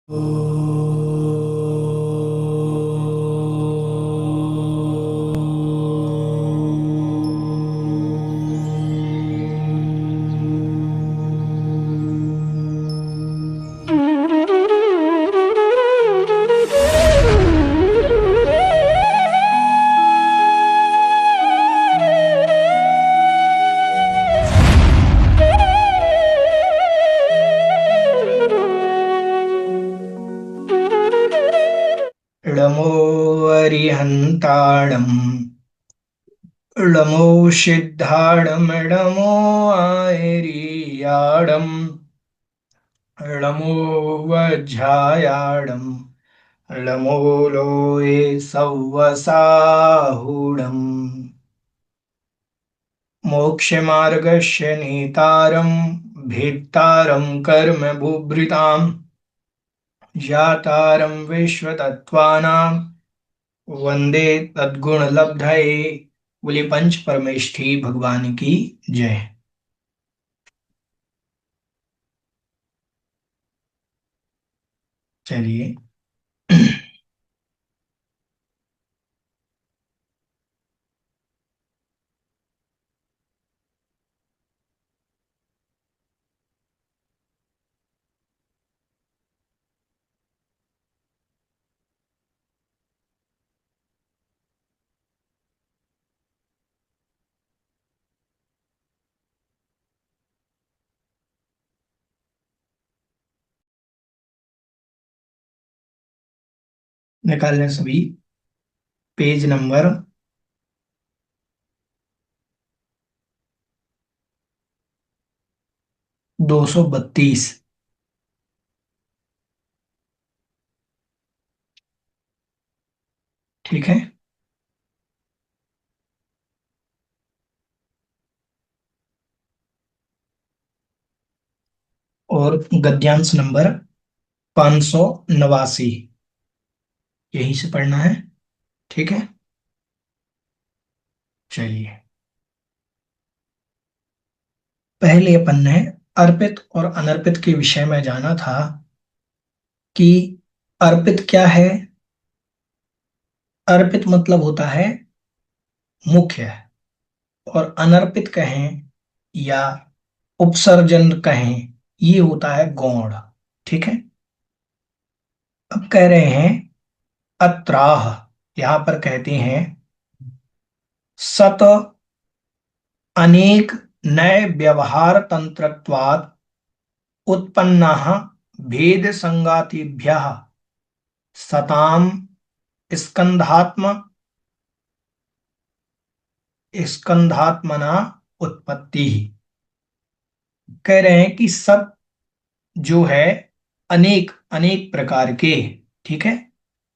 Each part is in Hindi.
ळमो अरिहन्ताडम् ळमो सिद्धाडमडमो आयरियाडम् ळमो वज्झायाडम् ळमो लोये सव्वसाहुडम् मोक्षमार्गस्य नेतारं भेत्तारं कर्म बुभृताम् जातारं विश्वतत्त्वानां वंदे तद्गुण लब्धये। बोले पंच परमेष्ठी भगवान की जय। चलिए निकाल लें सभी। Page number 232। ठीक है। और गद्यांश नंबर 589 यहीं से पढ़ना है। ठीक है। चलिए पहले अपन ने अर्पित और अनर्पित के विषय में जाना था कि अर्पित क्या है। अर्पित मतलब होता है मुख्य, और अनर्पित कहें या उपसर्जन कहें ये होता है गौण। ठीक है। अब कह रहे हैं अत्राह, यहां पर कहते हैं सत अनेक नए व्यवहार तंत्रत्वात् उत्पन्नाः भेद संगातिभ्यः सताम स्कंधात्म स्कंधात्मना उत्पत्ति। कह रहे हैं कि सत जो है अनेक अनेक प्रकार के, ठीक है,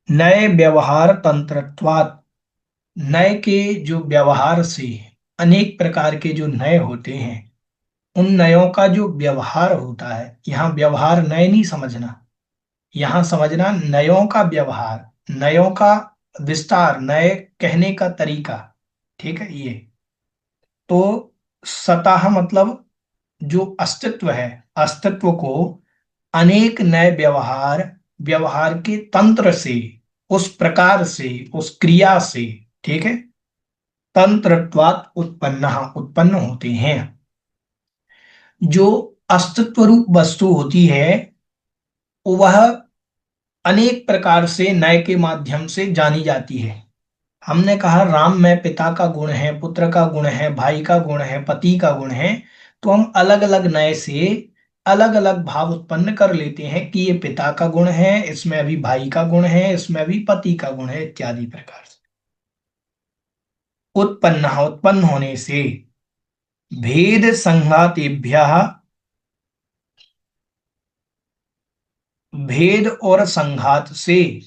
नए व्यवहार तंत्रत्वात्, नए के जो व्यवहार से, अनेक प्रकार के जो नए होते हैं उन नयों का जो व्यवहार होता है, यहां व्यवहार नए नहीं समझना, यहां समझना नयों का व्यवहार, नयों का विस्तार, नए कहने का तरीका। ठीक है। ये तो सतह मतलब जो अस्तित्व है, अस्तित्व को अनेक नए व्यवहार, व्यवहार के तंत्र से, उस प्रकार से, उस क्रिया से, ठीक है, तंत्रत्वात् उत्पन्न, उत्पन्न होते हैं। जो अस्तित्व रूप वस्तु होती है वह अनेक प्रकार से नए के माध्यम से जानी जाती है। हमने कहा राम में पिता का गुण है, पुत्र का गुण है, भाई का गुण है, पति का गुण है, तो हम अलग अलग नए से अलग अलग भाव उत्पन्न कर लेते हैं कि ये पिता का गुण है, इसमें अभी भाई का गुण है, इसमें अभी पति का गुण है, इत्यादि प्रकार से। उत्पन्न, उत्पन्न होने से, भेद संघातेभ्य, भेद और संघात से,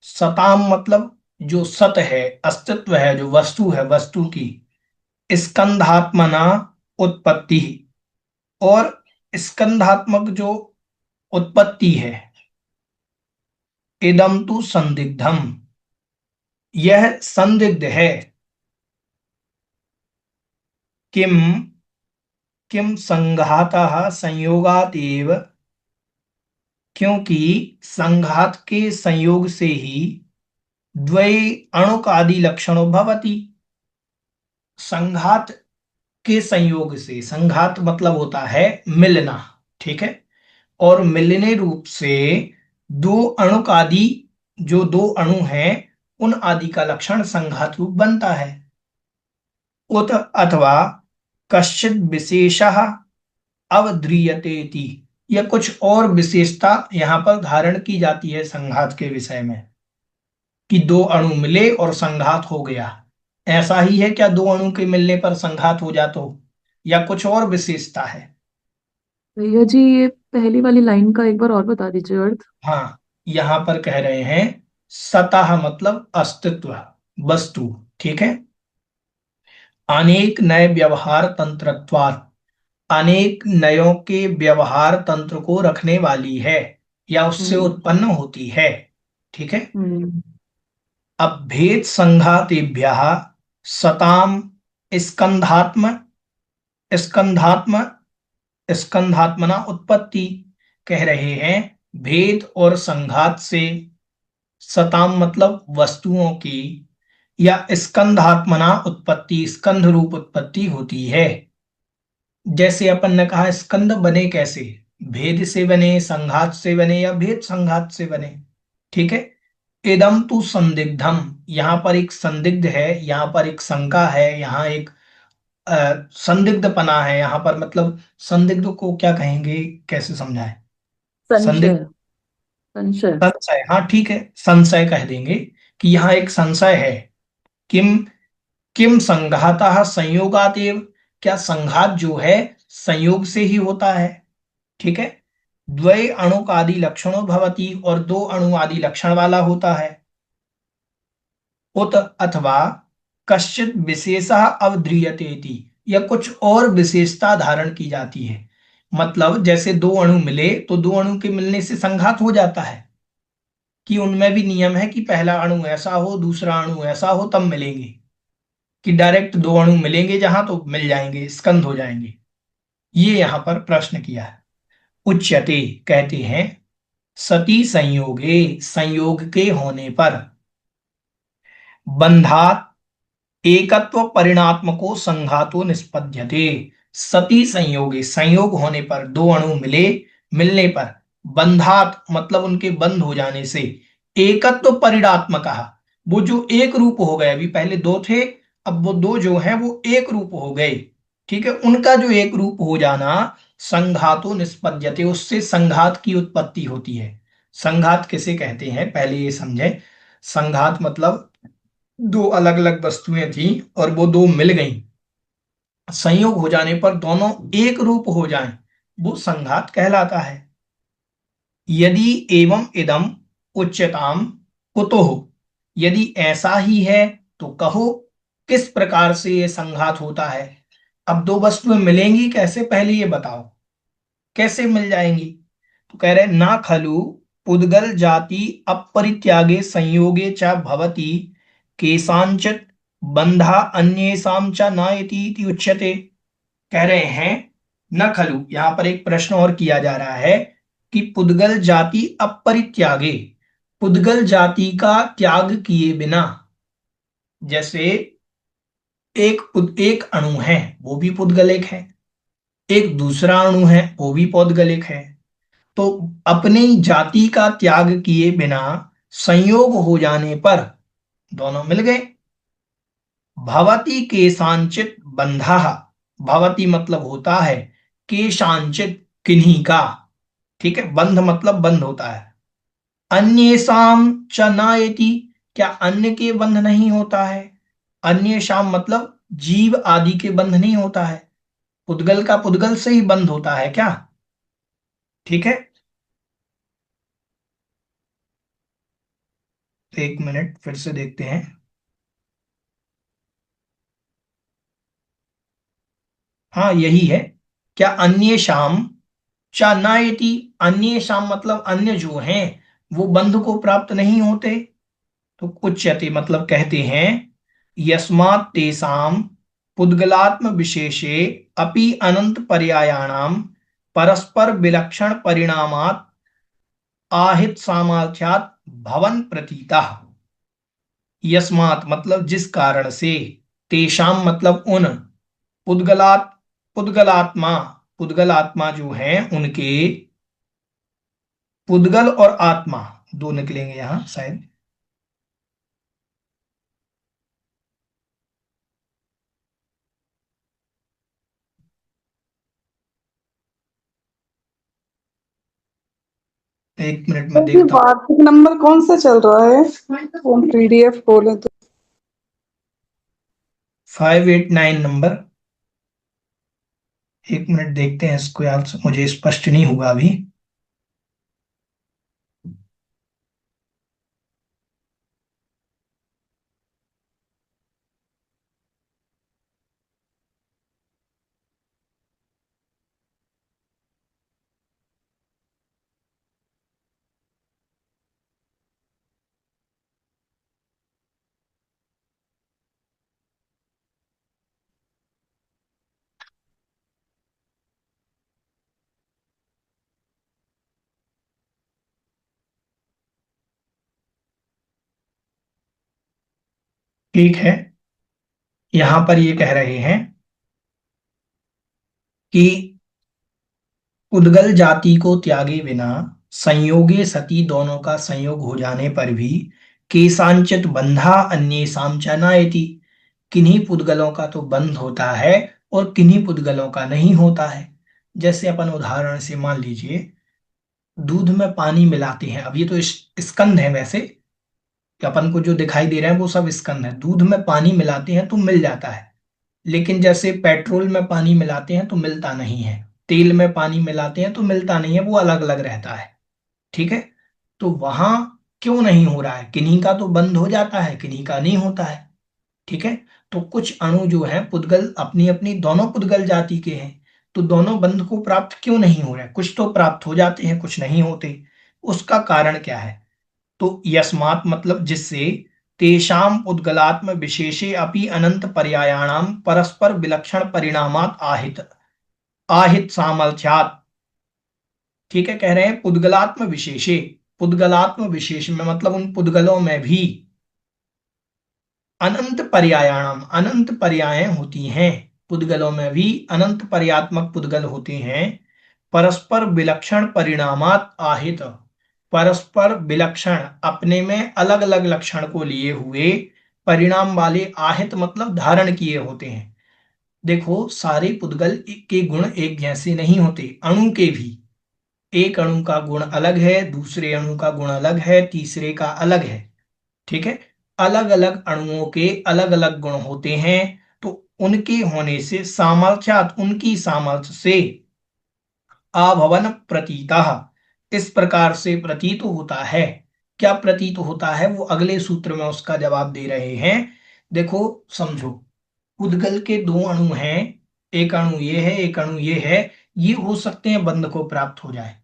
सताम मतलब जो सत है, अस्तित्व है, जो वस्तु है, वस्तु की स्कंधात्मना उत्पत्ति, और स्कंधात्मक जो उत्पत्ति है, इदम तु संदिग्धम, यह संदिग्ध है, किम किम संघातः संयोगातेव, क्योंकि संघात के संयोग से ही द्वय अणुक आदि लक्षणों भवति। संघात के संयोग से, संघात मतलब होता है मिलना, ठीक है, और मिलने रूप से दो अणुक आदि, जो दो अणु हैं उन आदि का लक्षण संघात रूप बनता है। उत अथवा कश्चित विशेषः अवध्रियते इति, या कुछ और विशेषता यहां पर धारण की जाती है संघात के विषय में, कि दो अणु मिले और संघात हो गया। ऐसा ही है क्या, दो अणु के मिलने पर संघात हो जाता हो, या कुछ और विशेषता है? भैया जी, ये पहली वाली लाइन का एक बार और बता दीजिए अर्थ। हाँ, यहां पर कह रहे हैं सतह मतलब अस्तित्व, वस्तु, ठीक है। अनेक नए व्यवहार तंत्रत्वात्, अनेक नयों के व्यवहार तंत्र को रखने वाली है या उससे हम्म। उत्पन्न होती है, ठीक है। हम्म। अभेद संघातेभ्यः सताम स्कंधात्म स्कंधात्म स्कंधात्मना उत्पत्ति, कह रहे हैं भेद और संघात से सताम मतलब वस्तुओं की, या स्कंधात्मना उत्पत्ति, स्कंध रूप उत्पत्ति होती है। जैसे अपन ने कहा स्कंद बने कैसे, भेद से बने, संघात से बने, या भेद संघात से बने, ठीक है। इदम तु संदिग्धम, यहां पर एक संदिग्ध है, यहां पर एक शंका है, यहाँ एक संदिग्धपना है यहां पर, मतलब संदिग्ध को क्या कहेंगे, कैसे समझाएं? संदिग्ध, संशय। संशय। संशय, हाँ ठीक है, संशय कह देंगे कि यहाँ एक संशय है। किम किम संघातः संयोगातेव, क्या संघात जो है संयोग से ही होता है, ठीक है। द्वय अणुक आदि लक्षणों भवति, और दो अणु आदि लक्षण वाला होता है। उत अथवा कश्चित विशेषः अवध्रियते इति, या कुछ और विशेषता धारण की जाती है। मतलब जैसे दो अणु मिले तो दो अणु के मिलने से संघात हो जाता है, कि उनमें भी नियम है कि पहला अणु ऐसा हो दूसरा अणु ऐसा हो तब मिलेंगे, कि डायरेक्ट दो अणु मिलेंगे जहां तो मिल जाएंगे, स्कंध हो जाएंगे। ये यहां पर प्रश्न किया है। उच्यते, कहते हैं सती संयोगे, संयोग के होने पर बंधात एकत्व परिणात्मको संघातो निष्पद्यते। सती संयोगे, संयोग होने पर, दो अणु मिले, मिलने पर, बंधात मतलब उनके बंध हो जाने से, एकत्व परिणात्मक, वो जो एक रूप हो गए, अभी पहले दो थे, अब वो दो जो हैं वो एक रूप हो गए, ठीक है, उनका जो एक रूप हो जाना, संघातो निष्पद्यते, उससे संघात की उत्पत्ति होती है। संघात किसे कहते हैं पहले ये समझे। संघात मतलब दो अलग अलग वस्तुएं थी और वो दो मिल गईं, संयोग हो जाने पर दोनों एक रूप हो जाएं, वो संघात कहलाता है। यदि एवं इदम उच्यताम कुतुः, यदि ऐसा ही है तो कहो किस प्रकार से ये संघात होता है। अब दो वस्तुएं मिलेंगी कैसे, पहले ये बताओ कैसे मिल जाएंगी। तो कह रहे ना खलु पुद्गल जाति अपरित्यागे संयोगे च भवति केसांचित बंधा अन्येषां च नायति इति उच्यते। कह रहे हैं न खलु, यहां पर एक प्रश्न और किया जा रहा है कि पुद्गल जाति अपरित्यागे, पुद्गल जाति का त्याग किए बिना, जैसे एक अणु है वो भी पुद्गलिक है, एक दूसरा अणु है वो भी पौद्गलिक है, तो अपनी जाति का त्याग किए बिना संयोग हो जाने पर दोनों मिल गए। भवति केशांचित बंधा, भवति मतलब होता है केशांचित किन्हीं का, ठीक है, बंध मतलब बंध होता है। अन्येषाम च नायति, क्या अन्य के बंध नहीं होता है। अन्येषाम मतलब जीव आदि के बंध नहीं होता है, पुद्गल का पुद्गल से ही बंध होता है क्या, ठीक है। तो एक मिनट फिर से देखते हैं। हाँ यही है, क्या अन्य शाम चानायति, अन्य शाम मतलब अन्य जो हैं वो बंध को प्राप्त नहीं होते। तो उच्यते मतलब कहते हैं यस्मात् तेषां पुद्गलात्म विशेषे अपि अनंत पर्यायाणाम परस्पर विलक्षण परिणामात् आहित सामर्थ्यात भवन प्रतीता। यस्मात मतलब जिस कारण से, तेषाम मतलब उन, पुद्गलात पुद्गलात्मा, पुद्गल आत्मा जो है उनके, पुद्गल और आत्मा दो निकलेंगे यहां शायद। 1 मिनट में तो ये देखता हूँ। वार्षिक नंबर कौन सा चल रहा है? वो पीडीएफ बोले तो। 589 नंबर। 1 मिनट देखते हैं इसको यार, मुझे स्पष्ट नहीं हुआ अभी। ठीक है, यहां पर ये कह रहे हैं कि उद्गल जाति को त्यागे बिना संयोगे सती दोनों का संयोग हो जाने पर भी केसांचित बंधा अन्येषां च नायति। किन्हीं पुद्गलों का तो बंध होता है और किन्हीं पुद्गलों का नहीं होता है। जैसे अपन उदाहरण से मान लीजिए, दूध में पानी मिलाते हैं, अब ये तो स्कंद है वैसे, कि अपन को जो दिखाई दे रहा है वो सब स्कंद है। दूध में पानी मिलाते हैं तो मिल जाता है, लेकिन जैसे पेट्रोल में पानी मिलाते हैं तो मिलता नहीं है, तेल में पानी मिलाते हैं तो मिलता नहीं है, वो अलग अलग रहता है। ठीक है, तो वहां क्यों नहीं हो रहा है? किन्हीं का तो बंद हो जाता है, किन्हीं का नहीं होता है। ठीक है, तो कुछ अणु जो है पुद्गल, अपनी अपनी दोनों पुद्गल जाति के हैं, तो दोनों बंध को प्राप्त क्यों नहीं हो रहे? कुछ तो प्राप्त हो जाते हैं, कुछ नहीं होते। उसका कारण क्या है? तो यस्मात् मतलब जिससे, तेषाम उद्गलात्म विशेषे अपि अनंत पर्यायाणाम परस्पर विलक्षण परिणामात आहित आहित सामर्थ्यात। ठीक है, कह रहे हैं पुद्गलात्म विशेषे, पुद्गलात्म विशेष में मतलब उन पुद्गलों में भी अनंत पर्यायाणाम, अनंत पर्याय होती हैं। पुद्गलों में भी अनंत पर्यात्मक पुद्गल होते हैं। परस्पर विलक्षण परिणामात आहित, परस्पर विलक्षण अपने में अलग अलग लक्षण को लिए हुए, परिणाम वाले, आहित मतलब धारण किए होते हैं। देखो, सारे पुद्गल के गुण एक जैसे नहीं होते, अणु के भी। एक अणु का गुण अलग है, दूसरे अणु का गुण अलग है, तीसरे का अलग है। ठीक है, अलग अलग अणुओं के अलग अलग गुण होते हैं, तो उनके होने से सामर्थ्यात, उनकी सामर्थ्य से, आभवन प्रतीता, इस प्रकार से प्रतीत होता है। क्या प्रतीत होता है? वो अगले सूत्र में उसका जवाब दे रहे हैं। देखो, समझो, उद्गल के दो अणु हैं, एक अणु ये है, एक अणु ये है। ये हो सकते हैं बंध को प्राप्त हो जाए,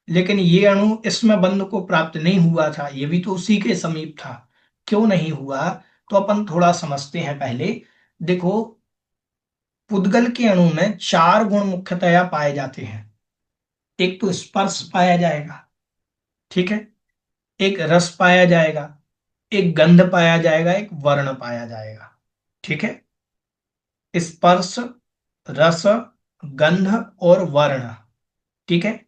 लेकिन ये अणु इसमें बंध को प्राप्त नहीं हुआ था, ये भी तो उसी के समीप था। क्यों नहीं हुआ? तो अपन थोड़ा समझते हैं पहले। देखो, पुद्गल के अणु में चार गुण मुख्यतया पाए जाते हैं। एक तो स्पर्श पाया जाएगा, ठीक है, एक रस पाया जाएगा, एक गंध पाया जाएगा, एक वर्ण पाया जाएगा। ठीक है, स्पर्श, रस, गंध और वर्ण। ठीक है,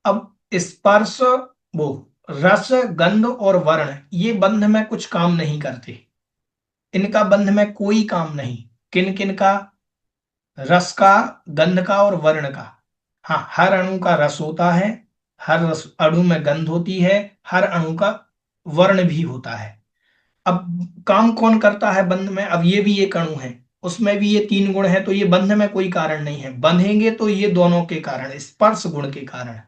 अब स्पर्श, वो रस, गंध और वर्ण, ये बंध में कुछ काम नहीं करते, इनका बंध में कोई काम नहीं। किन किन का? रस का, गंध का और वर्ण का। हाँ, हर अणु का रस होता है, हर रस अणु में गंध होती है, हर अणु का वर्ण भी होता है। अब काम कौन करता है बंध में? अब ये भी एक अणु है, उसमें भी ये तीन गुण है, तो ये बंध में कोई कारण नहीं है। बंधेंगे तो ये दोनों के कारण, स्पर्श गुण के कारण।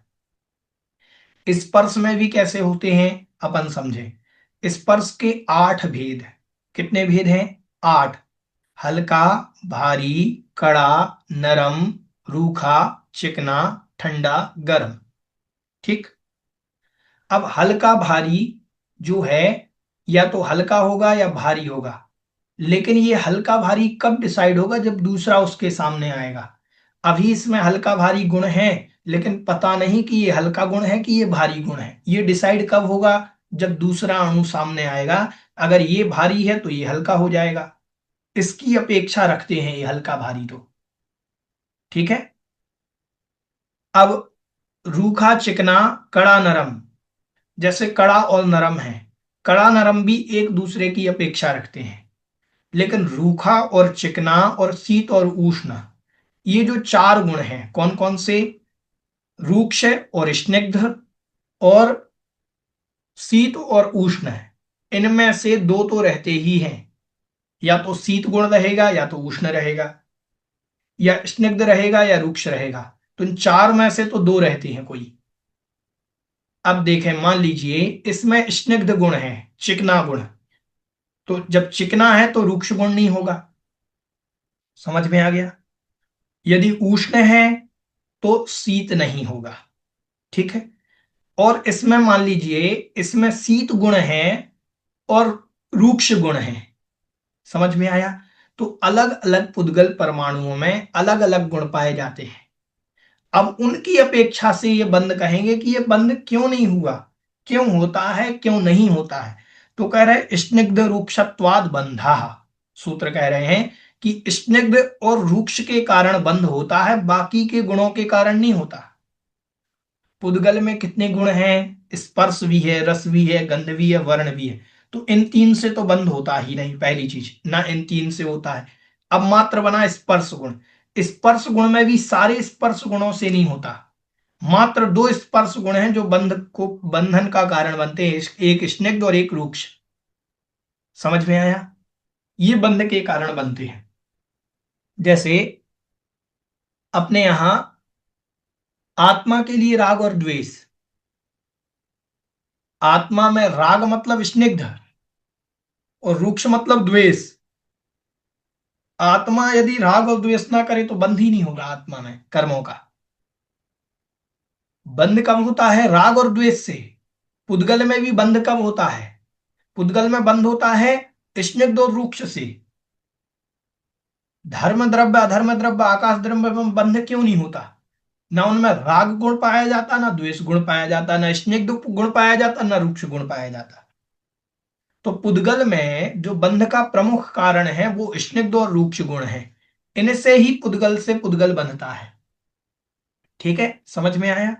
स्पर्श में भी कैसे होते हैं अपन समझे। स्पर्श के 8 भेद। कितने भेद हैं? 8। हल्का, भारी, कड़ा, नरम, रूखा, चिकना, ठंडा, गर्म। ठीक, अब हल्का भारी जो है, या तो हल्का होगा या भारी होगा, लेकिन ये हल्का भारी कब डिसाइड होगा? जब दूसरा उसके सामने आएगा। अभी इसमें हल्का भारी गुण है, लेकिन पता नहीं कि ये हल्का गुण है कि ये भारी गुण है। ये डिसाइड कब होगा? जब दूसरा अणु सामने आएगा। अगर ये भारी है तो ये हल्का हो जाएगा, इसकी अपेक्षा रखते हैं ये हल्का भारी तो। ठीक है। अब रूखा चिकना कड़ा नरम, जैसे कड़ा और नरम है, कड़ा नरम भी एक दूसरे की अपेक्षा रखते हैं, लेकिन रूखा और चिकना और शीत और उष्ण, ये जो चार गुण हैं कौन कौन से? रूक्ष और स्निग्ध और शीत और उष्ण है। इनमें से दो तो रहते ही हैं, या तो शीत गुण रहेगा या तो उष्ण रहेगा, या स्निग्ध रहेगा या रूक्ष रहेगा। तो इन चार में से तो दो रहते हैं कोई। अब देखें, मान लीजिए इसमें स्निग्ध गुण है, चिकना गुण, तो जब चिकना है तो रूक्ष गुण नहीं होगा। समझ में आ गया? यदि उष्ण है तो शीत नहीं होगा। ठीक है। और इसमें मान लीजिए इसमें शीत गुण है और रूक्ष गुण है। समझ में आया? तो अलग अलग पुद्गल परमाणुओं में अलग अलग गुण पाए जाते हैं। अब उनकी अपेक्षा से ये बंध कहेंगे कि ये बंध क्यों नहीं हुआ, क्यों होता है, क्यों नहीं होता है। तो कह रहे स्निग्ध रूक्षत्वाद बंधा। सूत्र कह रहे हैं कि स्निग्ध और रूक्ष के कारण बंध होता है, बाकी के गुणों के कारण नहीं होता। पुद्गल में कितने गुण हैं? स्पर्श भी है, रस भी है, गंध भी है, वर्ण भी है। तो इन तीन से तो बंध होता ही नहीं, पहली चीज ना इन तीन से होता है। अब मात्र बना स्पर्श गुण। स्पर्श गुण में भी सारे स्पर्श गुणों से नहीं होता। मात्र दो स्पर्श गुण हैं जो बंध को, बंधन का कारण बनते हैं, एक स्निग्ध और एक रूक्ष। समझ में आया? ये बंध के कारण बनते हैं। जैसे अपने यहां आत्मा के लिए राग और द्वेष। आत्मा में राग मतलब स्निग्ध और रूक्ष मतलब द्वेष। आत्मा यदि राग और द्वेष ना करे तो बंध ही नहीं होगा आत्मा में कर्मों का। बंध कब होता है? राग और द्वेष से। पुद्गल में भी बंध कब होता है? पुद्गल में बंध होता है स्निग्ध और रूक्ष से। धर्म द्रव्य अधर्म द्रव्य आकाश द्रव्य में बंध क्यों नहीं होता? ना उनमें राग गुण पाया जाता, ना द्वेष गुण पाया जाता, ना स्निग्ध गुण पाया जाता, ना रूक्ष गुण पाया जाता। तो पुद्गल में जो बंध का प्रमुख कारण है वो स्निग्ध और रूक्ष गुण है। इनसे ही पुद्गल से पुद्गल बनता है। ठीक है, समझ में आया?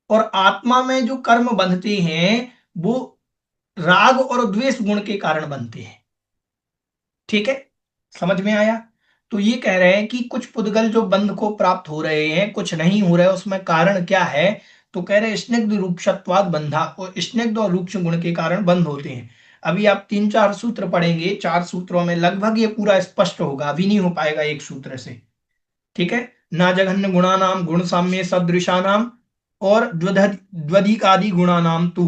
और आत्मा में जो कर्म बंधते हैं वो राग और द्वेष गुण के कारण बनते हैं। ठीक है, समझ में आया? तो ये कह रहे हैं कि कुछ पुद्गल जो बंध को प्राप्त हो रहे हैं, कुछ नहीं हो रहे, उसमें कारण क्या है? तो कह रहे हैं स्निग्ध रूक्षत्वाद बंधा, और स्निग्ध और रूक्ष गुण के कारण बंध होते हैं। अभी आप तीन चार सूत्र पढ़ेंगे, चार सूत्रों में लगभग ये पूरा स्पष्ट होगा, अभी नहीं हो पाएगा एक सूत्र से। ठीक है। ना जघन्य गुणानाम गुण साम्य सदृशानाम और द्वधिकादि गुणानाम तू।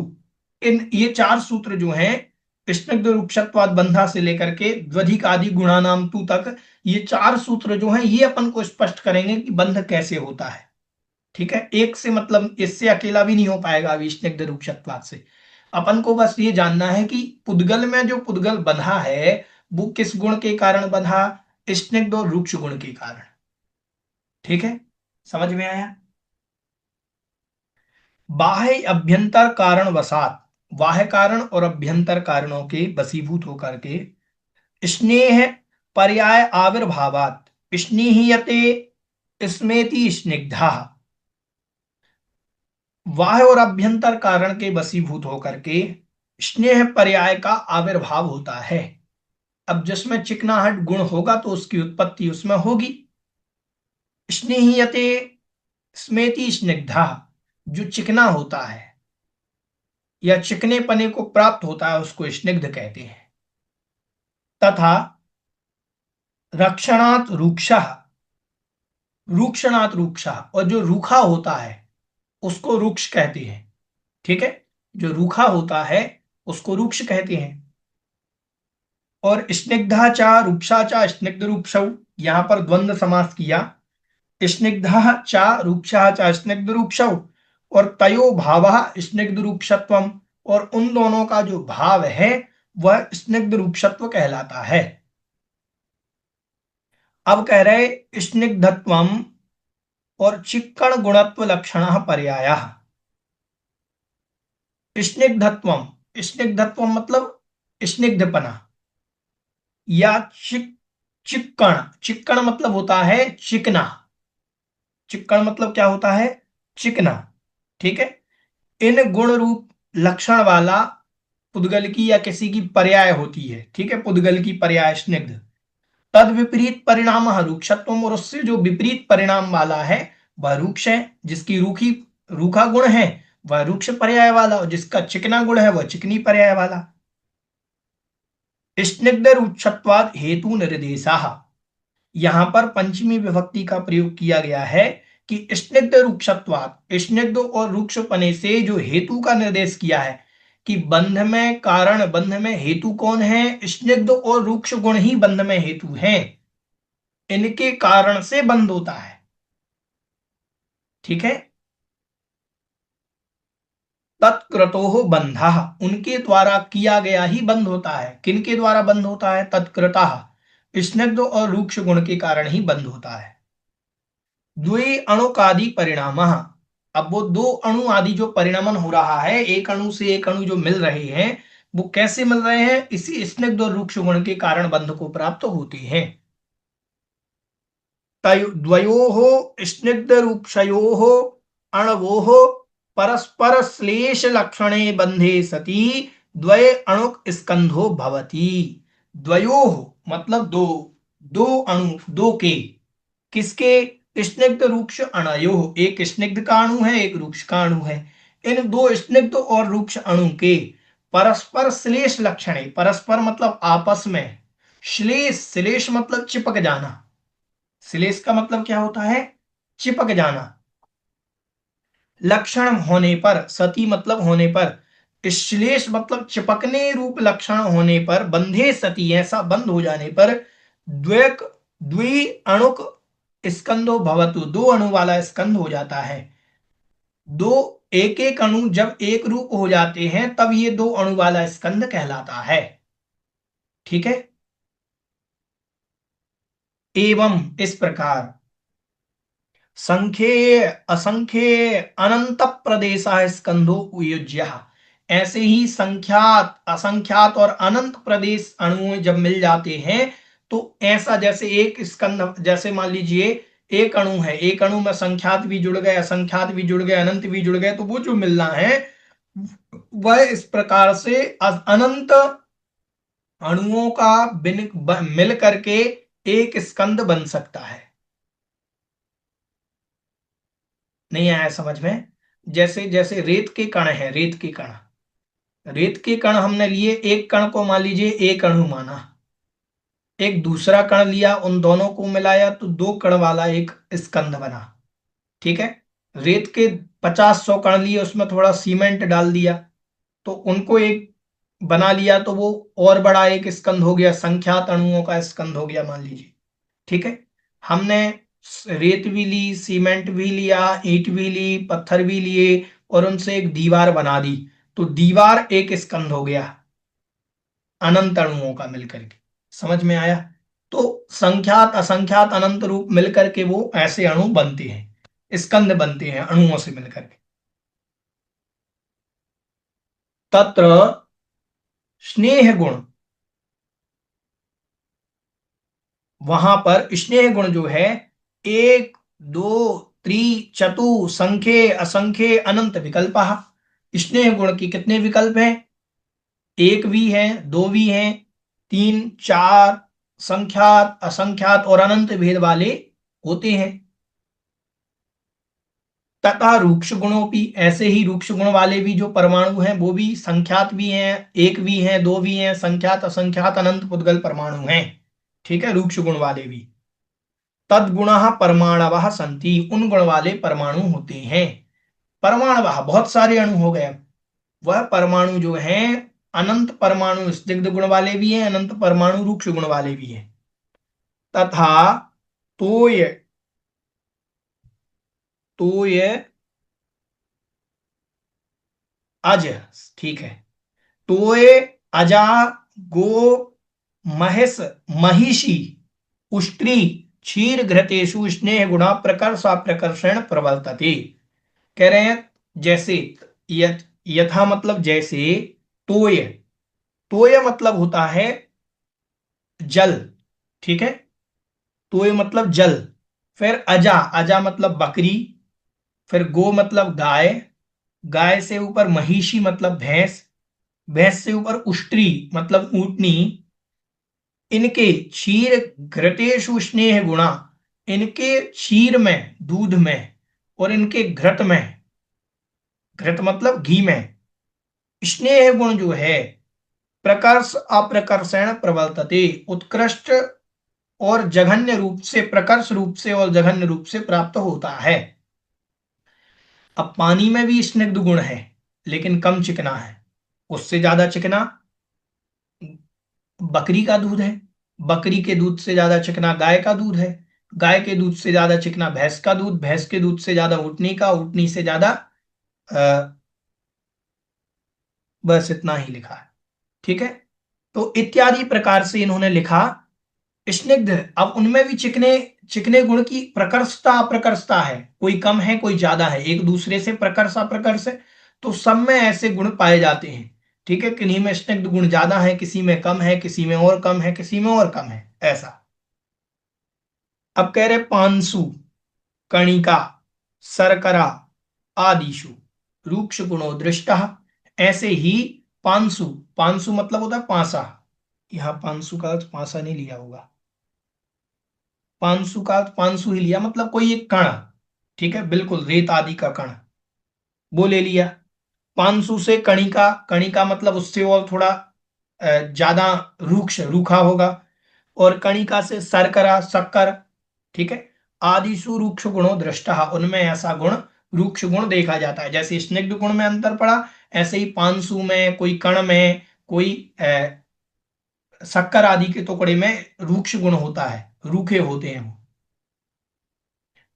इन ये चार सूत्र जो हैं, स्निग्ध रूक्षत्वाद बंधा से लेकर के द्वधिकादि गुणानाम तू तक, ये चार सूत्र जो हैं ये अपन को स्पष्ट करेंगे कि बंध कैसे होता है। ठीक है, एक से मतलब इससे अकेला भी नहीं हो पाएगा अभी स्निग्ध रूक्षत्वाद से। अपन को बस ये जानना है कि पुद्गल में जो पुद्गल बंधा है वो किस गुण के कारण बंधा? स्निग्ध और रूक्ष गुण के कारण। ठीक है, समझ में आया? बाह्य अभ्यंतर कारण वसात, बाह्य कारण और अभ्यंतर कारणों के वशीभूत होकर के स्नेह पर्याय आविर्भावात स्नेहीयते स्मेति स्निग्धा। बाह्य और अभ्यंतर कारण के वशीभूत होकर के स्नेह पर्याय का आविर्भाव होता है। अब जिसमें चिकनाहट गुण होगा तो उसकी उत्पत्ति उसमें होगी। स्नेहीयते स्मेति स्निग्धा, जो चिकना होता है या चिकने पने को प्राप्त होता है उसको स्निग्ध कहते हैं। तथा रक्षणात् रूक्षः, रूक्षणात् रूक्षः, और जो रूखा होता है उसको रूक्ष कहते हैं। ठीक है, जो रूखा होता है उसको रूक्ष कहते हैं। और स्निग्धा रूक्षा स्निग्ध रूक्षौ, यहां पर द्वंद्व समास किया। स्निग्धा रूक्षा स्निग्ध रूक्षौ, और तयो भावः स्निग्ध रूक्षत्वम, और उन दोनों का जो भाव है वह स्निग्ध रूक्षत्व कहलाता है। अब कह रहे स्निग्धत्वम और चिक्कण गुणत्व लक्षण पर्याय। स्निग्धत्वम, स्निग्धत्व मतलब स्निग्धपना, या चिक्कण, चिक्कण मतलब होता है चिकना, चिक्कण मतलब क्या होता है, चिकना, ठीक है। इन गुण रूप लक्षण वाला पुद्गल की या किसी की पर्याय होती है, ठीक है, पुद्गल की पर्याय स्निग्ध। तद विपरीत परिणाम रुक्षत्व, और उससे जो विपरीत परिणाम वाला है वह रुक्ष है, जिसकी रूखी रूखा गुण है वह रुक्ष पर्याय वाला, और जिसका चिकना गुण है वह चिकनी पर्याय वाला। स्निग्ध रुक्षत्वाद हेतु निर्देशा, यहां पर पंचमी विभक्ति का प्रयोग किया गया है कि स्निग्ध रुक्षत्वात्, स्निग्ध और रुक्षपने से जो हेतु का निर्देश किया है कि बंध में कारण, बंध में हेतु कौन है, स्निग्ध और रुक्ष गुण ही बंध में हेतु हैं, इनके कारण से बंध होता है, ठीक है। तत्क्रतो बंधा, उनके द्वारा किया गया ही बंध होता है, किनके द्वारा बंध होता है, तत्कृता, स्निग्ध और रुक्ष गुण के कारण ही बंध होता है। द्वे अणुकादि परिणाम, अब वो दो अणु आदि जो परिणमन हो रहा है, एक अणु से एक अणु जो मिल रहे हैं, वो कैसे मिल रहे हैं, इसी स्निग्ध और रुक्ष गुण के कारण बंध को प्राप्त होते हैं। द्वयोः स्निग्ध रूक्षयोः अणवोः परस्पर श्लेष लक्षणे बंधे सति द्वय अणुक स्कंधो भवति। द्वयोः मतलब दो, दो अणु, दो के, किसके, स्निग्ध रुक्ष अणयोः, एक स्निग्ध का अणु है एक रुक्ष का अणु है, इन दो स्निग्ध और रुक्ष अणु के परस्पर श्लेष लक्षणे, परस्पर मतलब आपस में, श्लेष, श्लेष मतलब चिपक जाना, श्लेष का मतलब क्या होता है, चिपक जाना, लक्षण होने पर, सती मतलब होने पर, श्लेष मतलब चिपकने रूप लक्षण होने पर, बंधे सती ऐसा बंद हो जाने पर, द्वैक द्वि अणुक स्कंदो भवतु, दो अणु वाला स्कंद हो जाता है। दो एक एक अणु जब एक रूप हो जाते हैं तब ये दो अणु वाला स्कंद कहलाता है, ठीक है। एवं इस प्रकार संख्ये असंख्ये अनंत प्रदेश स्कंधो युज्य, ऐसे ही संख्यात असंख्यात और अनंत प्रदेश अणु जब मिल जाते हैं तो ऐसा, जैसे एक स्कंध, जैसे मान लीजिए एक अणु है, एक अणु में संख्यात भी जुड़ गए, असंख्यात भी जुड़ गए, अनंत भी जुड़ गए, तो वो जो मिलना है वह इस प्रकार से अनंत अणुओं का मिल करके एक स्कंद बन सकता है। नहीं आया समझ में, जैसे जैसे रेत के कण है, रेत के कण, रेत के कण हमने लिए, एक कण को मान लीजिए एक अणु माना, एक दूसरा कण लिया, उन दोनों को मिलाया तो दो कण वाला एक स्कंध बना, ठीक है। रेत के 50-100 कण लिए, उसमें थोड़ा सीमेंट डाल दिया तो उनको एक बना लिया, तो वो और बड़ा एक स्कंध हो गया, संख्यात अणुओं का स्कंध हो गया मान लीजिए, ठीक है। हमने रेत भी ली, सीमेंट भी लिया, ईंट भी ली, पत्थर भी लिए और उनसे एक दीवार बना दी, तो दीवार एक स्कंध हो गया अनंत अणुओं का मिलकर के, समझ में आया। तो संख्यात असंख्यात अनंत रूप मिलकर के वो ऐसे अणु बनते हैं, स्कंद बनते हैं अणुओं से मिलकर के। तत्र स्नेह गुण, वहां पर स्नेह गुण जो है, एक दो त्रि चतु संख्ये असंख्ये अनंत विकल्प, स्नेह गुण की कितने विकल्प हैं, एक भी है, दो भी हैं, तीन चार, संख्यात असंख्यात और अनंत भेद वाले होते हैं। तथा रूक्ष गुणों भी, ऐसे ही रूक्ष गुण वाले भी जो परमाणु हैं वो भी संख्यात भी हैं, एक भी हैं, दो भी हैं, संख्यात असंख्यात अनंत पुद्गल परमाणु हैं, ठीक है, रूक्ष गुण वाले भी। तदगुण परमाणव संति, उन गुण वाले परमाणु होते हैं। परमाणव बहुत सारे अणु हो गए, वह परमाणु जो हैं, अनंत परमाणु स्निग्ध गुण वाले भी हैं, अनंत परमाणु रूक्ष गुण वाले भी हैं। तथा तोय, तोय अज, ठीक है, तोय अजा गो महिष महिषी उष्ट्री क्षीर घृतेषु स्नेह गुणा प्रकर्ष अप्रकर्षण प्रवर्तते। कह रहे हैं जैसे, यथा मतलब जैसे, तोय, तोय मतलब होता है जल, ठीक है, तोय मतलब जल। फिर अजा, अजा मतलब बकरी। फिर गो मतलब गाय, गाय से ऊपर महिषी मतलब भैंस, भैंस से ऊपर उष्ट्री मतलब ऊंटनी। इनके क्षीर घृतेषु स्नेह गुणा, इनके क्षीर में, दूध में, और इनके घृत में, घृत मतलब घी में, स्नेह गुण जो है प्रकर्ष अप्रकर्षण प्रवर्तते, उत्कृष्ट और जघन्य रूप से, प्रकर्ष रूप से और जघन्य रूप से प्राप्त होता है। अब पानी में भी स्निग्ध गुण है, लेकिन कम चिकना है। उससे ज्यादा चिकना बकरी का दूध है, बकरी के दूध से ज्यादा चिकना गाय का दूध है, गाय के दूध से ज्यादा चिकना भैंस का दूध, भैंस के दूध से ज्यादा ऊँटनी का, ऊँटनी से ज्यादा बस इतना ही लिखा है, ठीक है। तो इत्यादि प्रकार से इन्होंने लिखा। स्निग्ध, अब उनमें भी चिकने, चिकने गुण की प्रकर्षता अप्रकर्षता है, कोई कम है कोई ज्यादा है, एक दूसरे से प्रकर्ष अप्रकर्ष है। तो सब में ऐसे गुण पाए जाते हैं, ठीक है। किन्हीं में स्निग्ध गुण ज्यादा है, किसी में कम है, किसी में और कम है, किसी में और कम है, ऐसा। अब कह रहे पांसु, कणिका, शर्करा आदिशु रूक्ष गुणो दृष्टा। ऐसे ही पांसु, पांसु मतलब होता है पांसा, यहां पांसु का अर्थ पांसा नहीं लिया होगा, पांसु का अर्थ पांसु ही लिया, मतलब कोई एक कण, ठीक है, बिल्कुल रेत आदि का कण, वो ले लिया। पांसु से कणिका, कणिका मतलब उससे और थोड़ा ज्यादा रूक्ष, रूखा होगा। और कणिका से शर्करा, शक्कर, ठीक है। आदिशु रूक्ष गुणों दृष्टा, उनमें ऐसा गुण, रूक्ष गुण देखा जाता है। जैसे स्निग्ध गुण में अंतर पड़ा, ऐसे ही पांसु में, कोई कण में, कोई शक्कर आदि के टुकड़े में रूक्ष गुण होता है, रूखे होते हैं वो।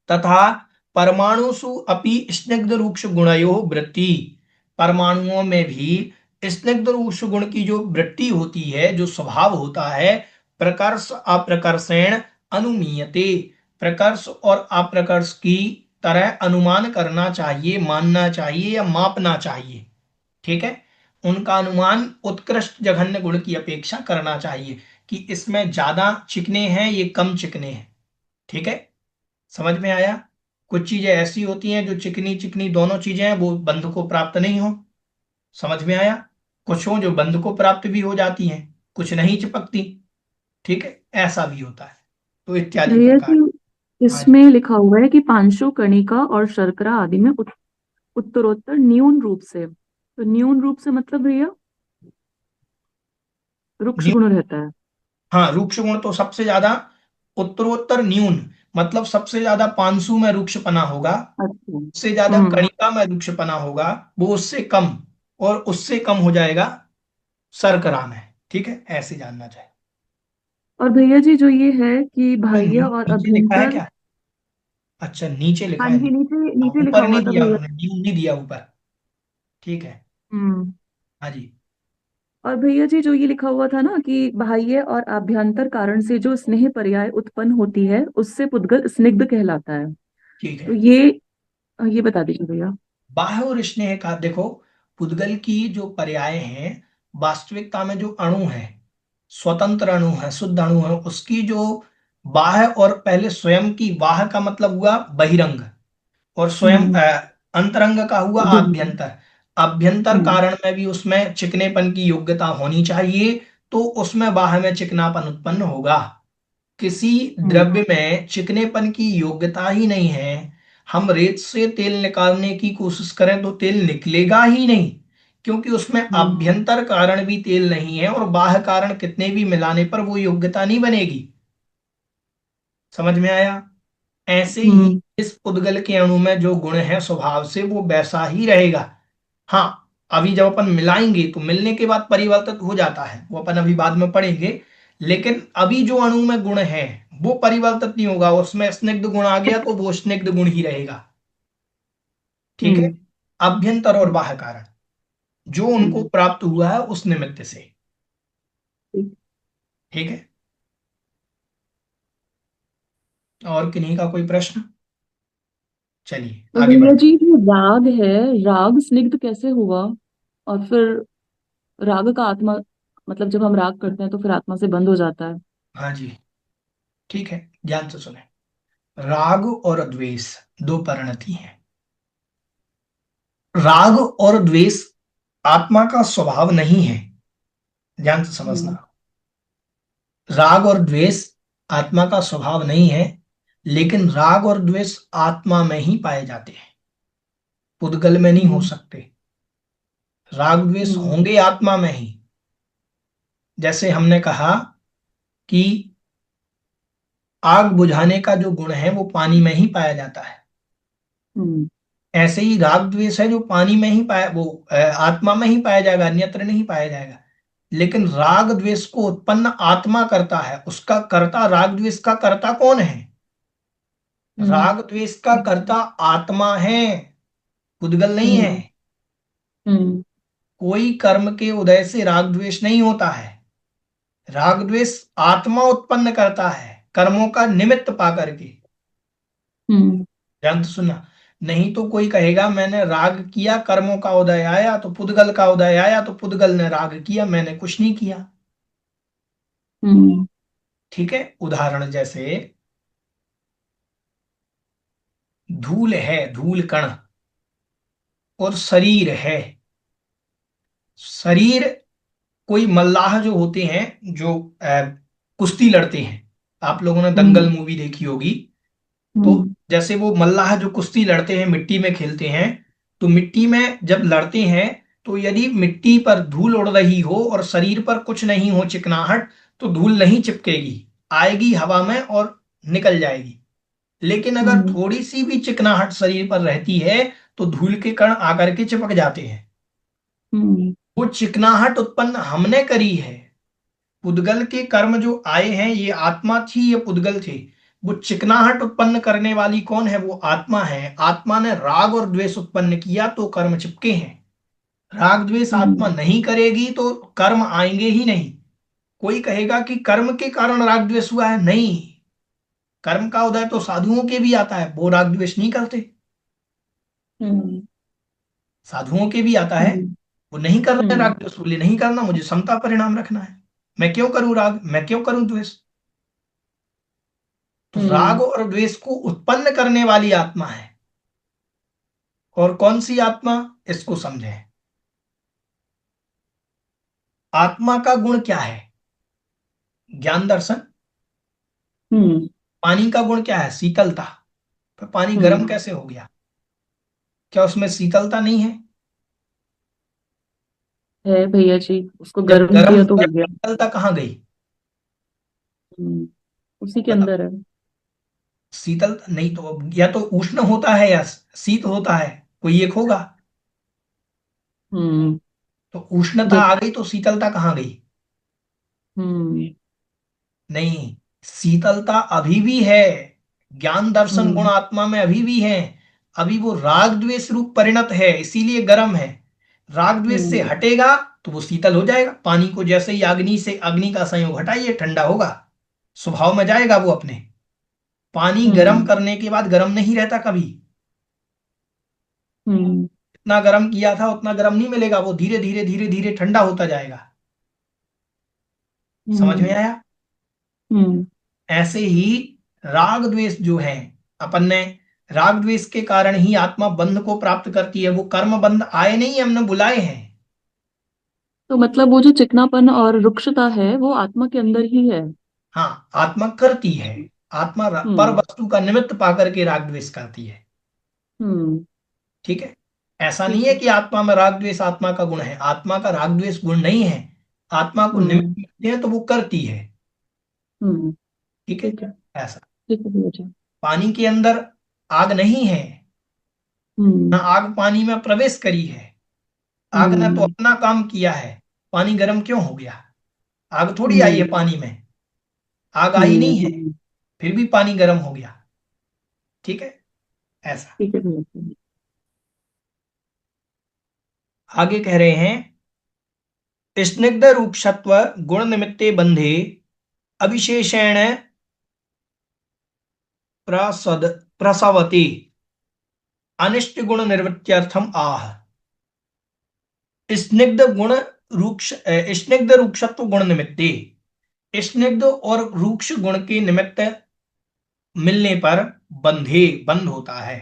तथा परमाणुषु अपि स्निग्ध रूक्ष गुणयो वृत्ति, परमाणुओं में भी स्निग्ध रूक्ष गुण की जो वृत्ति होती है, जो स्वभाव होता है, प्रकर्ष अप्रकर्षण अनुमीयते, प्रकर्ष और अप्रकर्ष की तरह अनुमान करना चाहिए, मानना चाहिए या मापना चाहिए, ठीक है। उनका अनुमान उत्कृष्ट जघन्य गुण की अपेक्षा करना चाहिए, कि इसमें ज्यादा चिकने हैं, ये कम चिकने हैं, ठीक है। समझ में आया। कुछ चीजें ऐसी होती हैं जो चिकनी चिकनी दोनों चीजें हैं, वो बंध को प्राप्त नहीं हो, समझ में आया। कुछ हो जो बंध को प्राप्त भी हो जाती हैं, कुछ नहीं चिपकती, ठीक है, ऐसा भी होता है। तो इत्यादि भैया प्रकार। जी, हाँ जी। इसमें लिखा हुआ है कि पांशु, कणिका और शर्करा आदि में उत्तरोत्तर न्यून रूप से, तो न्यून रूप से मतलब भैया रुक्ष न्यून, गुण रहता है। हाँ, रूक्ष गुण तो सबसे ज्यादा, उत्तरोत्तर न्यून मतलब सबसे ज्यादा पांसु में रूक्षपना होगा, अच्छा। उससे ज्यादा कणिका में रूक्षपना होगा, वो उससे कम, और उससे कम हो जाएगा शर्करा में, ठीक है, ऐसे जानना चाहिए। और भैया जी जो ये है कि में बाह्य और नीचे लिखा है अभ्यंतर। क्या? अच्छा, नीचे लिखा हाँ है, जी, नीचे। नीचे हाँ, नीचे लिखा ऊपर हुआ नहीं था दिया भैया। उन्होंने, न्यू नहीं दिया ऊपर, ठीक है। हम्म। हाँ जी। और भैया जी जो ये लिखा हुआ था ना कि बाह्य और आभ्यंतर कारण से जो स्नेह पर्याय उत्पन्न होती है उससे पुद्गल स्निग्ध कहलाता है। ठीक तो है। ये बता दीजिए भैया। बाह्य और स्नेह का देखो, पुद्गल की जो पर्याय हैं, वास्तविकता में जो अणु है, स्वतंत्र अणु है, शुद्ध अणु है, उसकी जो बाह्य और पहले स्वयं की, बाह्य का मतलब हुआ बहिरंग, और स्वयं हम्म। अंतरंग का हुआ अभ्यंतर। आभ्यंतर। आभ्यंतर हम्म। कारण में भी उसमें चिकनेपन की योग्यता होनी चाहिए, तो उसमें बाह्य में चिकनापन उत्पन्न होगा। किसी हम्म। द्रव्य में चिकनेपन की योग्यता ही नहीं है, हम रेत से तेल निकालने की कोशिश करें तो तेल निकलेगा ही नहीं, क्योंकि उसमें हम्म। आभ्यंतर कारण भी तेल नहीं है, और बाह्य कारण कितने भी मिलाने पर वो योग्यता नहीं बनेगी। समझ में आया। ऐसे ही हम्म। इस उद्गल के अणु में जो गुण है स्वभाव से वो वैसा ही रहेगा। हाँ, अभी जब अपन मिलाएंगे तो मिलने के बाद परिवर्तित हो जाता है, वो अपन अभी बाद में पढ़ेंगे। लेकिन अभी जो अणु में गुण है वो परिवर्तित नहीं होगा, उसमें स्निग्ध गुण आ गया तो वो स्निग्ध गुण ही रहेगा, ठीक है। हम्म। अभ्यंतर और बाह्य कारण जो उनको हम्म। प्राप्त हुआ है उस निमित्त से, ठीक। ठीक है। और किन्हीं का कोई प्रश्न? चलिए तो आगे भैया बढ़ते जी जो राग है, राग स्निग्ध कैसे हुआ? और फिर राग का आत्मा, मतलब जब हम राग करते हैं तो फिर आत्मा से बंद हो जाता है। हैं। हाँ जी, ठीक है, ध्यान से सुने। राग और द्वेष दो परिणति हैं। राग और द्वेष आत्मा का स्वभाव नहीं है, ध्यान से समझना। हम्म। राग और द्वेष आत्मा का स्वभाव नहीं है, लेकिन राग और द्वेष आत्मा में ही पाए जाते हैं, पुद्गल में नहीं हो हम्म। सकते। राग द्वेष हम्म। होंगे आत्मा में ही। जैसे हमने कहा कि आग बुझाने का जो गुण है वो पानी में ही पाया जाता है, हम्म। ऐसे ही राग द्वेष है जो पानी में ही पाया, वो आत्मा में ही पाया जाएगा, अन्यत्र नहीं पाया जाएगा। लेकिन राग द्वेष को उत्पन्न आत्मा करता है, उसका कर्ता, राग द्वेष का कर्ता कौन है? हम्म। राग द्वेष का कर्ता आत्मा है, पुद्गल नहीं है। हम्म। हम्म। कोई कर्म के उदय से राग द्वेष नहीं होता है। राग द्वेष आत्मा उत्पन्न करता है कर्मों का निमित्त पा करके। हम्म। ध्यान से सुनना। नहीं तो कोई कहेगा मैंने राग किया, कर्मों का उदय आया तो पुद्गल का उदय आया, तो पुद्गल ने राग किया, मैंने कुछ नहीं किया। हम्म। ठीक है, उदाहरण जैसे धूल है, धूल कण, और शरीर है। शरीर, कोई मल्लाह जो होते हैं, जो कुश्ती लड़ते हैं, आप लोगों ने दंगल हम्म। मूवी देखी होगी। तो हम्म। जैसे वो मल्लाह जो कुश्ती लड़ते हैं, मिट्टी में खेलते हैं, तो मिट्टी में जब लड़ते हैं, तो यदि मिट्टी पर धूल उड़ रही हो और शरीर पर कुछ नहीं हो, चिकनाहट, तो धूल नहीं चिपकेगी, आएगी हवा में और निकल जाएगी। लेकिन अगर हम्म। थोड़ी सी भी चिकनाहट शरीर पर रहती है, तो धूल के कण आकर के चिपक जाते हैं। हम्म। वो चिकनाहट उत्पन्न हमने करी है। पुद्गल के कर्म जो आए हैं, ये आत्मा थी, ये पुद्गल थे। वो चिकनाहट उत्पन्न करने वाली कौन है? वो आत्मा है। आत्मा ने राग और द्वेष उत्पन्न किया तो कर्म चिपके हैं। राग द्वेष आत्मा हम्म। नहीं करेगी तो कर्म आएंगे ही नहीं। कोई कहेगा कि कर्म के कारण राग द्वेष हुआ है, नहीं। कर्म का उदय तो साधुओं के भी आता है, वो राग द्वेष नहीं करते। हम्म। साधुओं के भी आता है, हम्म। वो नहीं कर रहे हैं हम्म। राग द्वेष, बोले नहीं करना, मुझे समता परिणाम रखना है, मैं क्यों करूं राग, मैं क्यों करूं द्वेष। तो राग हम्म। और द्वेष को उत्पन्न करने वाली आत्मा है। और कौन सी आत्मा? इसको समझें। आत्मा का गुण क्या है? ज्ञान दर्शन। हम्म। पानी का गुण क्या है? शीतलता। तो पानी गर्म हम्म। कैसे हो गया? क्या उसमें शीतलता नहीं है? है भैया जी, उसको जब गर्म गर्म किया तो होगा हो गया। शीतलता कहाँ गई? हम्म। उसी के बताओ। अंदर है। शीतल नहीं तो, या तो उष्ण होता है या शीत होता है, कोई एक होगा। हम्म। तो उष्णता जब। आ गई तो शीतलता कहाँ गई? हम्म। नहीं, शीतलता अभी भी है। ज्ञान दर्शन गुण हम्म। आत्मा में अभी भी है। अभी वो राग द्वेष रूप परिणत है, इसीलिए गर्म है। राग द्वेष से हम्म। हटेगा तो वो शीतल हो जाएगा। पानी को जैसे ही अग्नि से, अग्नि का संयोग हटाइए, ठंडा होगा, स्वभाव में जाएगा वो अपने। पानी गर्म हम्म। करने के बाद गर्म नहीं रहता कभी। हम्म। इतना गर्म किया था उतना गर्म नहीं मिलेगा, वो धीरे धीरे धीरे धीरे ठंडा होता जाएगा। समझ में हम्म। आया? हम्म। ऐसे ही राग द्वेष जो है, अपन ने, राग द्वेष के कारण ही आत्मा बंध को प्राप्त करती है। वो कर्म बंध आए नहीं, हमने बुलाए हैं। तो मतलब वो जो चिकनापन और रुक्षता है वो आत्मा के अंदर ही है। हाँ, आत्मा करती है। आत्मा पर हम्म। वस्तु का निमित्त पाकर के राग द्वेष करती है। हम्म। ठीक है। ऐसा नहीं ठीक है है। कि आत्मा में राग द्वेष आत्मा का गुण है, आत्मा का राग द्वेष गुण नहीं है। आत्मा को निमित्त हम्म। मिलते हैं तो वो करती है। हम्म। ठीक है। ठीक है। ऐसा। ठीक है भैया जी। पानी के अंदर आग नहीं है, ना हम्म। आग पानी में प्रवेश करी है। आग ने तो हम्म। अपना काम किया है। पानी गर्म क्यों हो गया? आग थोड़ी आई है हम्म। पानी में, आग आई नहीं है, हम्म। फिर भी पानी गर्म हो गया। ठीक है। ऐसा। ठीक है भैया जी। आगे कह रहे हैं, स्निग्ध रूक्षत्व गुण निमित्ते बंधे अविशेषेण प्रसवति अनिष्ट गुण निवृत्त्यर्थम आह। स्निग्ध गुण रूक्ष स्निग्ध रूक्षत्व गुण निमित्ते, स्निग्ध और रूक्ष गुण के निमित्त मिलने पर बंध होता है।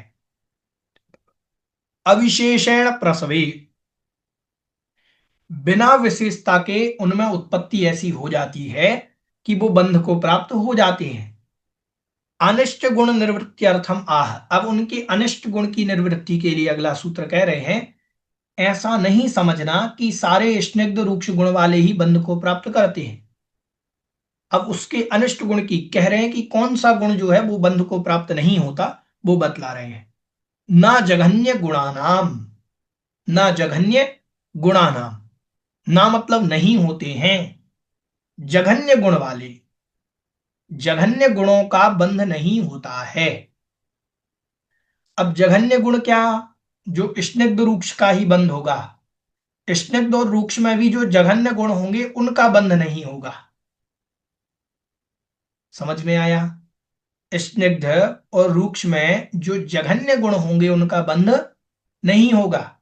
अविशेषण प्रसवे, बिना विशेषता के उनमें उत्पत्ति ऐसी हो जाती है कि वो बंध को प्राप्त हो जाते हैं। अनिष्ट गुण निवृत्त्यर्थम आह, अब उनके अनिष्ट गुण की निवृत्ति के लिए अगला सूत्र कह रहे हैं, ऐसा नहीं समझना कि सारे स्निग्ध रूक्ष गुण वाले ही बंध को प्राप्त करते हैं। अब उसके अनिष्ट गुण की कह रहे हैं कि कौन सा गुण जो है वो बंध को प्राप्त नहीं होता, वो बतला रहे हैं। ना जघन्य गुणानाम, ना जघन्य गुणानाम, ना मतलब नहीं होते हैं, जघन्य गुण वाले, जघन्य गुणों का बंध नहीं होता है। अब जघन्य गुण क्या, जो स्निग्ध रूक्ष का ही बंध होगा। स्निग्ध और रूक्ष में भी जो जघन्य गुण होंगे उनका बंध नहीं होगा। समझ में आया? स्निग्ध और रूक्ष में जो जघन्य गुण होंगे उनका बंध नहीं होगा।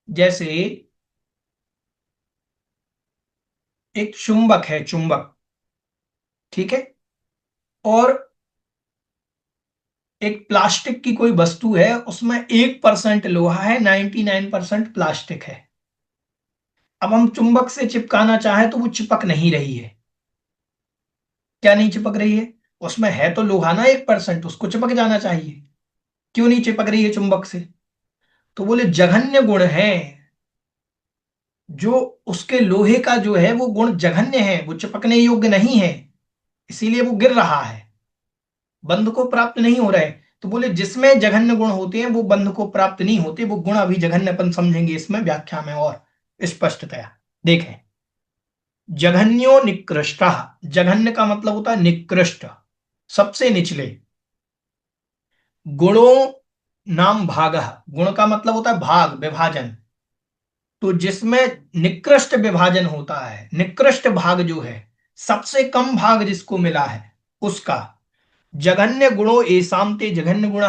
जैसे एक चुंबक है, चुंबक, ठीक है, और एक प्लास्टिक की कोई वस्तु है, उसमें 1% लोहा है, 99% प्लास्टिक है। अब हम चुंबक से चिपकाना चाहें तो वो चिपक नहीं रही है। क्या नहीं चिपक रही है? उसमें है तो लोहा ना 1%, उसको चिपक जाना चाहिए। क्यों नहीं चिपक रही है चुंबक से? तो बोले जघन्य गुण है, जो उसके लोहे का जो है वो गुण जघन्य है, वो चिपकने योग्य नहीं है, इसीलिए वो गिर रहा है, बंध को प्राप्त नहीं हो रहा है। तो बोले जिसमें जघन्य गुण होते हैं वो बंध को प्राप्त नहीं होते, वो गुण अभी जघन्यपन समझेंगे इसमें व्याख्या में और स्पष्टतया। देखें, जघन्यो निकृष्ट, जघन्य का मतलब होता है निकृष्ट, सबसे निचले। गुणों नाम भाग, गुण का मतलब होता है भाग, विभाजन। तो जिसमें निकृष्ट विभाजन होता है, निकृष्ट भाग जो है, सबसे कम भाग जिसको मिला है उसका, जघन्य गुणों एसाम ते जघन्य गुण,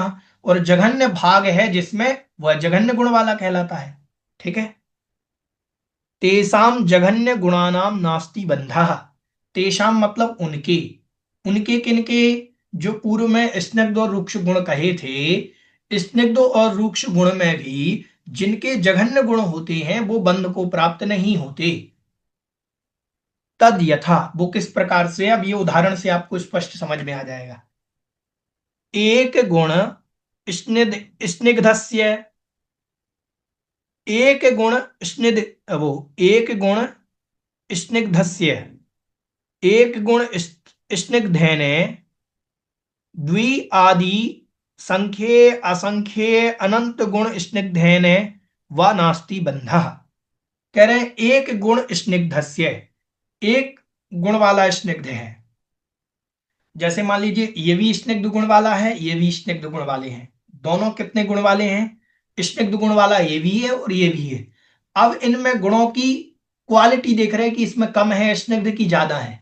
और जघन्य भाग है जिसमें वह जघन्य गुण वाला कहलाता है। ठीक है, तेसाम जघन्य गुणानाम नास्ति बंधः, तेसाम मतलब उनके, उनके किनके, जो पूर्व में स्निग्ध और रूक्ष गुण कहे थे, स्निग्ध और रूक्ष गुण में भी जिनके जघन्य गुण होते हैं वो बंध को प्राप्त नहीं होते। तद यथा, वो किस प्रकार से, अब ये उदाहरण से आपको स्पष्ट समझ में आ जाएगा। एक गुण स्निग्धस्य, एक गुण स्निग्ध, वो एक गुण स्निग्धस्य, एक गुण स्निग्धेन द्वि आदि संख्ये असंख्ये अनंत गुण स्निग्धेन व नास्ति बंधः। कह रहे हैं एक गुण स्निग्धस्य, एक गुण वाला स्निग्ध है। जैसे मान लीजिए ये भी स्निग्ध गुण वाला है, ये भी स्निग्ध गुण वाले हैं, दोनों कितने गुण वाले हैं? स्निग्ध गुण वाला ये भी है और ये भी है। अब इनमें गुणों की क्वालिटी देख रहे हैं कि इसमें कम है, स्निग्ध की ज्यादा है।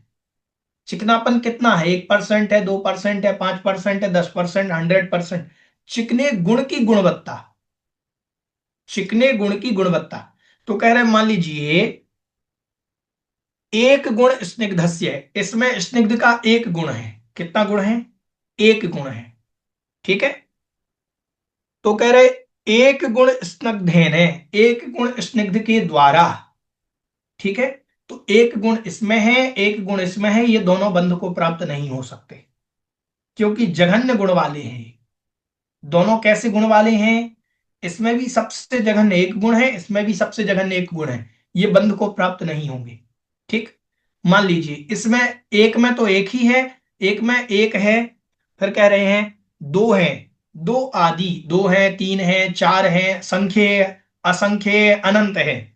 चिकनापन कितना है? 1% है, 2% है, 5% है, 10%, 100%। चिकने गुण की गुणवत्ता, चिकने गुण की गुणवत्ता। तो कह रहे हैं मान लीजिए एक गुण स्निग्धस्य, इसमें स्निग्ध का एक गुण है। कितना गुण है? एक गुण है। ठीक है, तो कह रहे एक गुण स्निग्धेन है, एक गुण स्निग्ध के द्वारा। ठीक है, तो एक गुण इसमें है, एक गुण इसमें है, ये दोनों बंध को प्राप्त नहीं हो सकते क्योंकि जघन्य गुण वाले हैं। दोनों कैसे गुण वाले हैं? इसमें भी सबसे जघन्य एक गुण है, इसमें भी सबसे जघन्य एक गुण है, ये बंध को प्राप्त नहीं होंगे। ठीक, मान लीजिए इसमें एक में तो एक ही है, एक में एक है, फिर कह रहे हैं दो है, दो आदि, दो है, तीन है, चार है, संख्य असंख्य अनंत है।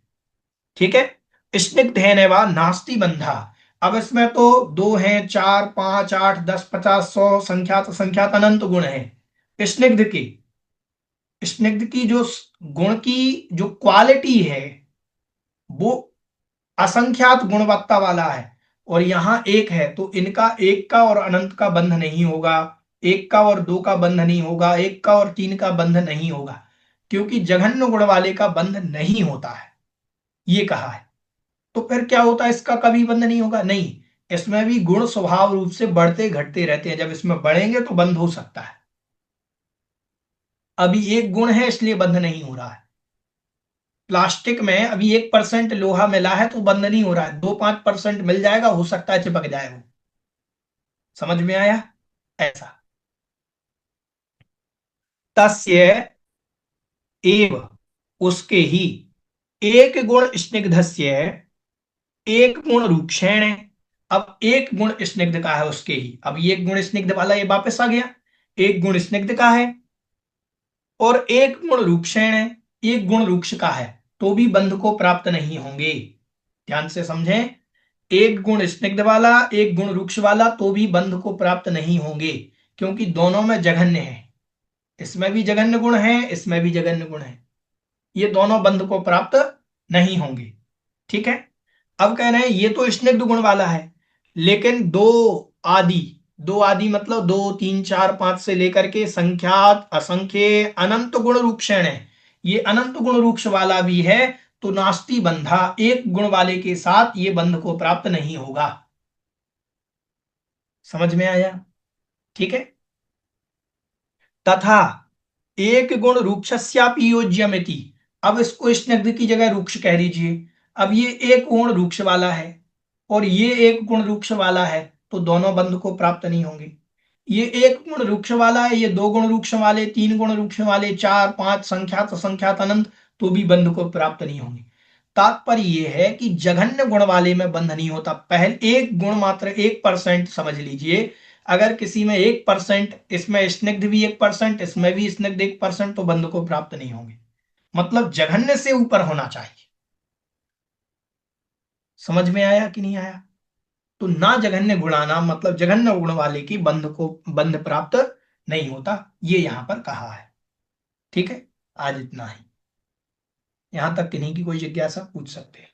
ठीक है, स्निग्ध है व नास्ति बंधा। अब इसमें तो दो है, चार, 5, 8, 10, 50, 100 संख्यात असंख्यात अनंत गुण है। स्निग्ध की जो गुण की जो क्वालिटी है वो असंख्यात गुणवत्ता वाला है, और यहां एक है, तो इनका एक का और अनंत का बंध नहीं होगा, एक का और दो का बंध नहीं होगा, एक का और तीन का बंध नहीं होगा, क्योंकि जघन्य गुण वाले का बंध नहीं होता है, ये कहा है। तो फिर क्या होता है, इसका कभी बंध नहीं होगा? नहीं, इसमें भी गुण स्वभाव रूप से बढ़ते घटते रहते हैं, जब इसमें बढ़ेंगे तो बंध हो सकता है। अभी एक गुण है इसलिए बंध नहीं हो रहा है। प्लास्टिक में अभी 1% लोहा मिला है तो बंद नहीं हो रहा है, 2-5% मिल जाएगा, हो सकता है चिपक जाए वो। समझ में आया? ऐसा। तस्य एव, उसके ही, एक गुण स्निग्धस्य, एक गुण रूक्षेण। अब एक गुण स्निग्ध का है उसके ही, अब ये एक गुण स्निग्ध वाला ये वापस आ गया, एक गुण स्निग्ध का है और एक गुण रूक्षेण है, एक गुण रूक्ष का है, तो भी बंध को प्राप्त नहीं होंगे। ध्यान से समझें, एक गुण स्निग्ध वाला एक गुण रूक्ष वाला तो भी बंध को प्राप्त नहीं होंगे, क्योंकि दोनों में जघन्य है, इसमें भी जघन्य गुण है, इसमें भी जघन्य गुण है, ये दोनों बंध को प्राप्त नहीं होंगे। ठीक है। अब कह रहे हैं ये तो स्निग्ध गुण वाला है, लेकिन आदि दो आदि मतलब 2 3 4 5 से लेकर के संख्यात असंख्य अनंत गुण रूक्षण है, ये अनंत गुण रूक्ष वाला भी है, तो नास्ति बंधा, एक गुण वाले के साथ ये बंध को प्राप्त नहीं होगा। समझ में आया? ठीक है। तथा एक गुण रूक्षस्यापि योज्यमिति, अब इसको स्निग्ध की जगह रूक्ष कह दीजिए। अब ये एक गुण रूक्ष वाला है और ये एक गुण रूक्ष वाला है, तो दोनों बंध को प्राप्त नहीं होंगे। ये एक गुण रूक्ष वाला है, ये दो गुण रूक्ष वाले, तीन गुण रूक्ष वाले, चार पांच संख्यात असंख्यात अनंत, तो भी बंध को प्राप्त नहीं होंगे। तात्पर्य यह है कि जघन्य गुण वाले में बंध नहीं होता। पहले एक गुण मात्र 1% समझ लीजिए, अगर किसी में 1%, इसमें स्निग्ध भी 1%, इसमें भी स्निग्ध 1%, तो बंध को प्राप्त नहीं होंगे। मतलब जघन्य से ऊपर होना चाहिए। समझ में आया कि नहीं आया? तो ना जघन्य गुणाना मतलब जघन्य गुण वाले की बंध प्राप्त नहीं होता, ये यहां पर कहा है। ठीक है, आज इतना ही। यहां तक किन्हीं की कोई जिज्ञासा पूछ सकते हैं।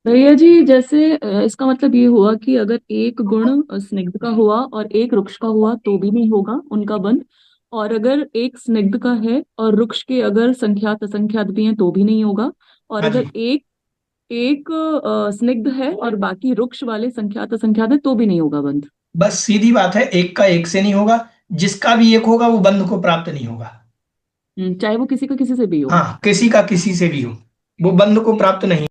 भैया जी, जैसे इसका मतलब ये हुआ कि अगर एक गुण स्निग्ध का हुआ और एक रुक्ष का हुआ तो भी नहीं होगा उनका बंध, और अगर एक स्निग्ध का है और रुक्ष के अगर संख्यात असंख्यात भी हैं तो भी नहीं होगा, और हाँ अगर जी, एक एक स्निग्ध है और बाकी रुक्ष वाले संख्यात असंख्यात है तो भी नहीं होगा बंध। बस सीधी बात है, एक का एक से नहीं होगा, जिसका भी एक होगा वो बंध को प्राप्त नहीं होगा। चाहे वो किसी का किसी से भी हो। हाँ, किसी का किसी से भी हो, वो बंध को प्राप्त नहीं।